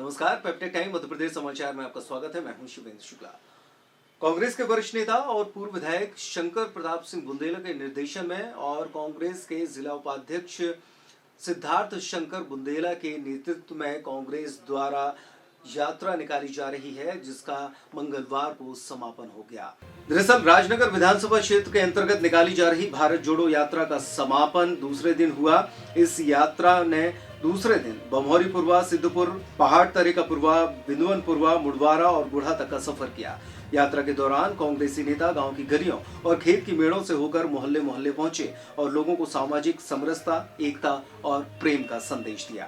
नमस्कार, पेप्टेक टाइम मध्य प्रदेश समाचार में आपका स्वागत है। मैं हूं शिवेंद्र शुक्ला। कांग्रेस के वरिष्ठ नेता और पूर्व विधायक शंकर प्रताप सिंह बुंदेला के निर्देशन में और कांग्रेस के जिला उपाध्यक्ष सिद्धार्थ शंकर बुंदेला के नेतृत्व में कांग्रेस द्वारा यात्रा निकाली जा रही है, जिसका मंगलवार को समापन हो गया। दरअसल राजनगर विधानसभा क्षेत्र के अंतर्गत निकाली जा रही भारत जोड़ो यात्रा का समापन दूसरे दिन हुआ। इस यात्रा ने दूसरे दिन बमौरीपुरवा, सिद्धपुर, पहाड़ तरेकापुरवा, बिंदवनपुरवा, मुड़वारा और गुढ़ा तक का सफर किया। यात्रा के दौरान कांग्रेसी नेता गांव की गलियों और खेत की मेड़ों से होकर मोहल्ले मोहल्ले पहुंचे और लोगों को सामाजिक समरसता, एकता और प्रेम का संदेश दिया।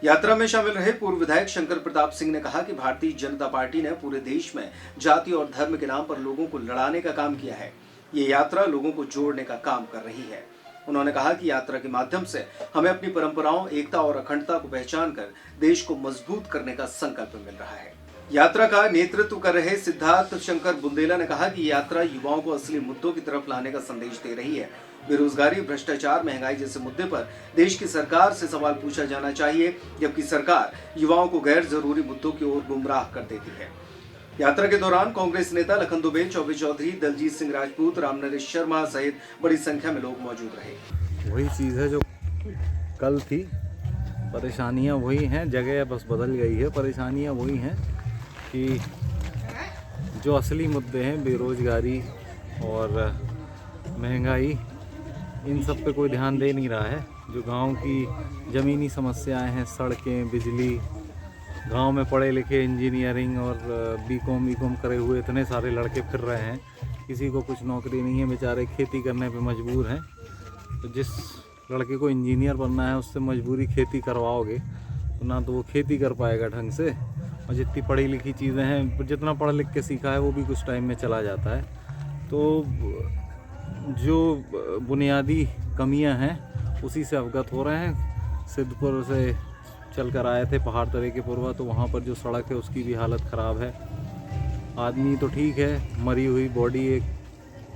यात्रा में शामिल रहे पूर्व विधायक शंकर प्रताप सिंह ने कहा कि भारतीय जनता पार्टी ने पूरे देश में जाति और धर्म के नाम पर लोगों को लड़ाने का काम किया है। ये यात्रा लोगों को जोड़ने का काम कर रही है। उन्होंने कहा कि यात्रा के माध्यम से हमें अपनी परंपराओं, एकता और अखंडता को पहचान कर देश को मजबूत करने का संकल्प मिल रहा है। यात्रा का नेतृत्व कर रहे सिद्धार्थ शंकर बुंदेला ने कहा कि यात्रा युवाओं को असली मुद्दों की तरफ लाने का संदेश दे रही है। बेरोजगारी, भ्रष्टाचार, महंगाई जैसे मुद्दे पर देश की सरकार से सवाल पूछा जाना चाहिए, जबकि सरकार युवाओं को गैर जरूरी मुद्दों की ओर गुमराह कर देती है। यात्रा के दौरान कांग्रेस नेता लखन दुबे, चौबे चौधरी, दलजीत सिंह राजपूत, रामनरेश शर्मा सहित बड़ी संख्या में लोग मौजूद रहे। वही चीज़ है जो कल थी, परेशानियां वही हैं, जगह बस बदल गई है। परेशानियां वही हैं कि जो असली मुद्दे हैं, बेरोजगारी और महंगाई, इन सब पे कोई ध्यान दे नहीं रहा है। जो गांव की ज़मीनी समस्याएं हैं, सड़कें, बिजली, गांव में पढ़े लिखे इंजीनियरिंग और बीकॉम करे हुए इतने सारे लड़के फिर रहे हैं, किसी को कुछ नौकरी नहीं है, बेचारे खेती करने पे मजबूर हैं। तो जिस लड़के को इंजीनियर बनना है उससे मजबूरी खेती करवाओगे तो ना तो वो खेती कर पाएगा ढंग से, और जितनी पढ़ी लिखी चीज़ें हैं, जितना पढ़ लिख के सीखा है वो भी कुछ टाइम में चला जाता है। तो जो बुनियादी कमियां हैं उसी से अवगत हो रहे हैं। सिद्धपुर से चल कर आए थे पहाड़ तरेकापुरवा, तो वहाँ पर जो सड़क है उसकी भी हालत ख़राब है। आदमी तो ठीक है, मरी हुई बॉडी एक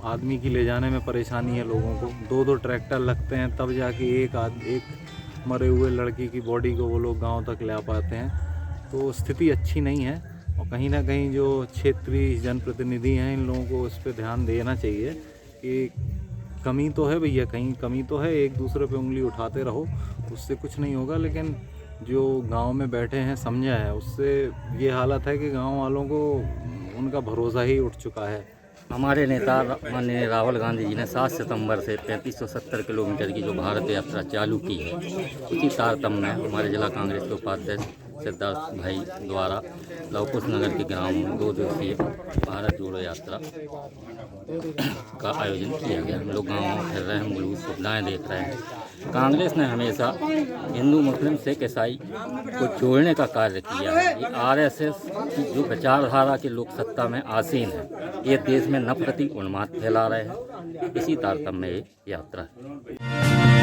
आदमी की ले जाने में परेशानी है लोगों को। दो ट्रैक्टर लगते हैं तब जाके एक मरे हुए लड़की की बॉडी को वो लोग गांव तक ले आ पाते हैं। तो स्थिति अच्छी नहीं है और कहीं ना कहीं जो क्षेत्रीय जनप्रतिनिधि हैं, इन लोगों को इस पर ध्यान देना चाहिए कि कमी तो है भैया, कहीं कमी तो है। एक दूसरे पे उंगली उठाते रहो, उससे कुछ नहीं होगा। लेकिन जो गांव में बैठे हैं, समझा है, उससे ये हालत है कि गांव वालों को उनका भरोसा ही उठ चुका है। हमारे नेता माननीय राहुल गांधी जी ने 7 सितंबर से 3570 किलोमीटर की जो भारत यात्रा चालू की है, उसी तारतम्य में हमारे जिला कांग्रेस के उपाध्यक्ष सिद्धार्थ भाई द्वारा लवकुश नगर के ग्राम में 2 दिवसीय भारत जोड़ो यात्रा का आयोजन किया गया। हम लोग गाँव में फिर रहे हैं, मूलभूत सुविधाएँ देख रहे हैं। कांग्रेस ने हमेशा हिंदू, मुस्लिम, सिख, ईसाई को जोड़ने का कार्य किया है। ये आरएसएस की जो विचारधारा के लोग सत्ता में आसीन है, ये देश में नफरती उन्माद फैला रहे हैं। इसी तारतम्य में ये यात्रा है।